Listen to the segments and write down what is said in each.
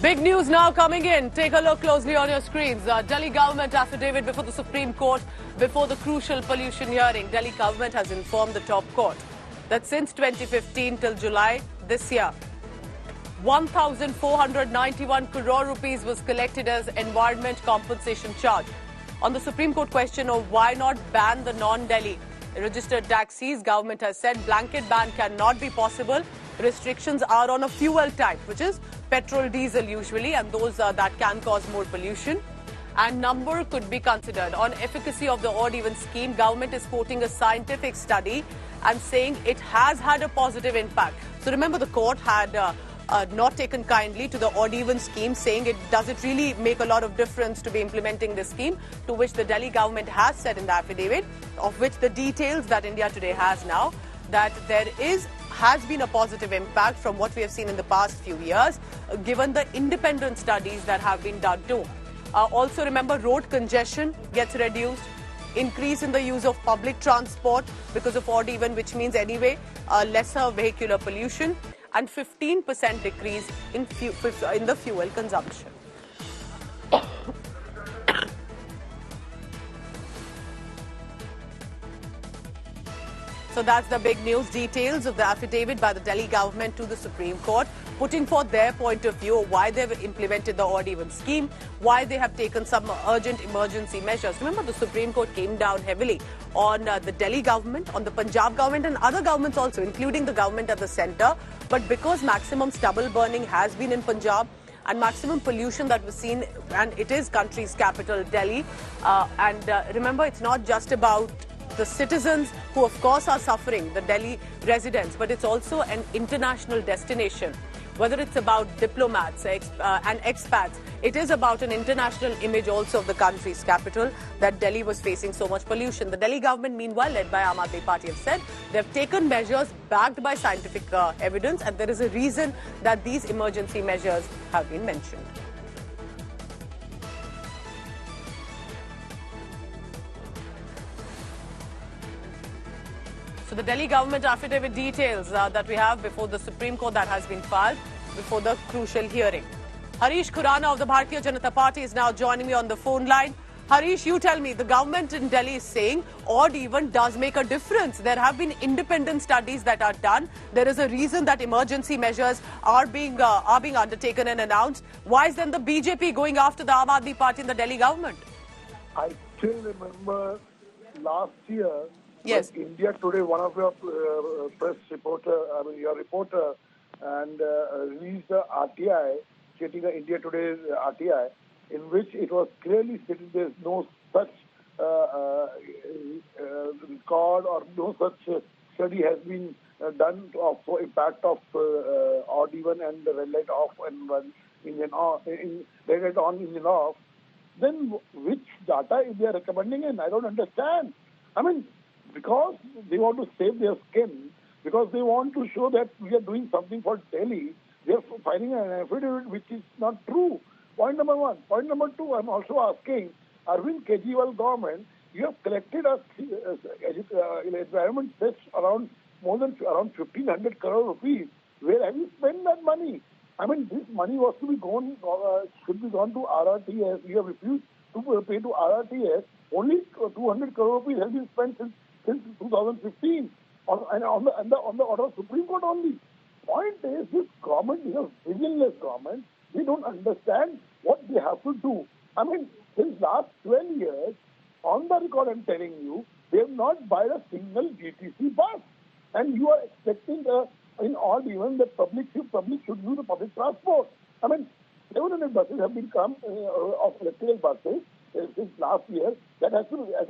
Big news now coming in. Take a look closely on your screens. Delhi government affidavit before the Supreme Court before the crucial pollution hearing. Delhi government has informed the top court that since 2015 till July this year, 1,491 crore rupees was collected as environment compensation charge. On the Supreme Court question of why not ban the non-Delhi registered taxis, government has said blanket ban cannot be possible. Restrictions are on a fuel type, which is petrol, diesel usually, and those that can cause more pollution. And number could be considered. On efficacy of the odd-even scheme, government is quoting a scientific study and saying it has had a positive impact. So remember, the court had not taken kindly to the odd-even scheme, saying does it really make a lot of difference to be implementing this scheme, to which the Delhi government has said in the affidavit, of which the details that India Today has now, that there has been a positive impact from what we have seen in the past few years, given the independent studies that have been done too. Also remember, road congestion gets reduced, increase in the use of public transport because of odd even, which means anyway lesser vehicular pollution, and 15% decrease in the fuel consumption. So that's the big news. Details of the affidavit by the Delhi government to the Supreme Court, putting forth their point of view, why they've implemented the odd-even scheme, why they have taken some urgent emergency measures. Remember, the Supreme Court came down heavily on the Delhi government, on the Punjab government and other governments also, including the government at the centre. But because maximum stubble burning has been in Punjab, and maximum pollution that was seen, and it is country's capital, Delhi. Remember, it's not just about the citizens who of course are suffering, the Delhi residents, but it's also an international destination. Whether it's about diplomats and expats, it is about an international image also of the country's capital, that Delhi was facing so much pollution. The Delhi government, meanwhile, led by Aam Aadmi Party, have said they've taken measures backed by scientific evidence, and there is a reason that these emergency measures have been mentioned. So the Delhi government affidavit details that we have before the Supreme Court that has been filed before the crucial hearing. Harish Khurana of the Bharatiya Janata Party is now joining me on the phone line. Harish, you tell me, the government in Delhi is saying odd even does make a difference. There have been independent studies that are done. There is a reason that emergency measures are being undertaken and announced. Why is then the BJP going after the Aam Aadmi Party in the Delhi government? I still remember last year. Yes. India Today, one of your press reporter, your reporter, and released the RTI, stating the India Today's RTI, in which it was clearly stated there is no such record or no such study has been done for impact of odd even and the red light off and engine off, red light on, engine off. Then which data is they are recommending? And I don't understand. I mean, because they want to save their skin, because they want to show that we are doing something for Delhi, they are filing an affidavit which is not true. Point number one. Point number two, I'm also asking, Arvind Kejriwal government, you have collected environment cess around around 1,500 crore rupees. Where have you spent that money? I mean, this money was to be should be gone to RRTS. You have refused to pay to RRTS. Only 200 crore rupees has been spent since 2015 on the order of Supreme Court only. Point is, this government is a visionless government. They don't understand what they have to do. I mean, since last 12 years, on the record I'm telling you, they have not bought a single GTC bus. And you are expecting in odd even the public should use the public transport. I mean, 700 buses have been come of electrical buses since last year. That has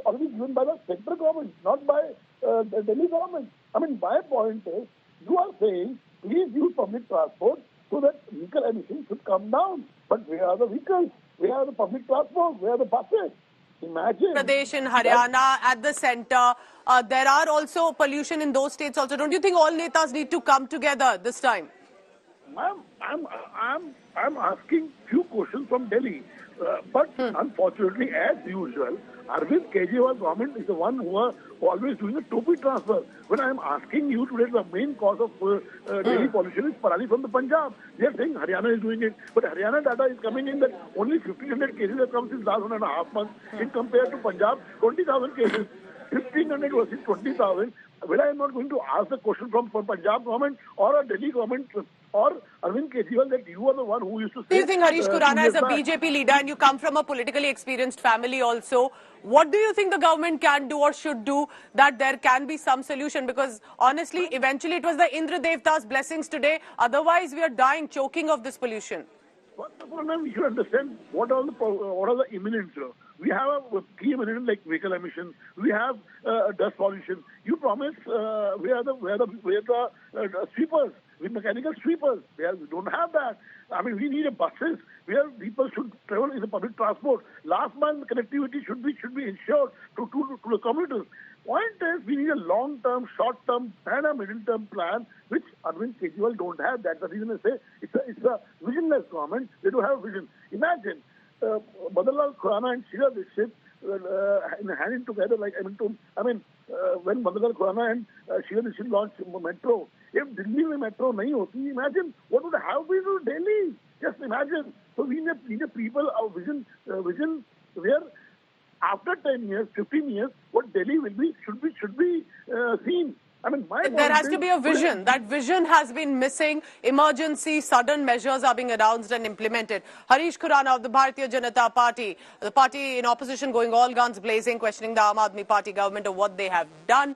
already given by the central government, not by the Delhi government. I mean, my point is, you are saying, please use public transport so that vehicle emissions should come down. But where are the vehicles? Where are the public transport? Where are the buses? Imagine. Pradesh and Haryana at the centre. There are also pollution in those states also. Don't you think all netas need to come together this time? Ma'am, I'm asking few questions from Delhi, but unfortunately, as usual, Arvind Kejriwal government is the one who are always doing a topi transfer. When I'm asking you today, the main cause of Delhi pollution is parali from the Punjab. They are saying Haryana is doing it, but Haryana data is coming in that only 1,500 cases have come since last 1.5 months, in compared to Punjab, 20,000 cases. 1,500 versus 20,000. Well, I am not going to ask the question from Punjab government or a Delhi government or Arvind Kejriwal that you are the one who used to say. Do you think Harish Khurana is a BJP leader and you come from a politically experienced family also? What do you think the government can do or should do that there can be some solution? Because honestly, eventually it was the Indra Devta's blessings today. Otherwise, we are dying, choking of this pollution. First of all, ma'am, you should understand what are the imminents. We have a key imminent like vehicle emissions. We have dust pollution. You promise we are the sweepers, we mechanical sweepers. We don't have that. I mean, we need a buses where people should travel in the public transport. Last month, connectivity should be ensured to the commuters. Point is, we need a long-term, short-term, and a middle-term plan, which Arvind Kejriwal don't have. That's the reason I say it's a visionless government. They don't have a vision. Imagine Madanlal Khurana and Sheila Dixit hand together. When Madanlal Khurana and Sheila Dixit launched metro, if Delhi में metro नहीं होती, imagine what would have been to Delhi. Just imagine. So we need a people of vision where after 10 years, 15 years, what Delhi will be should be seen. I mean, there has to be a vision. That vision has been missing. Emergency, sudden measures are being announced and implemented. Harish Khurana of the Bharatiya Janata Party, the party in opposition going all guns blazing, questioning the Aam Aadmi Party government of what they have done.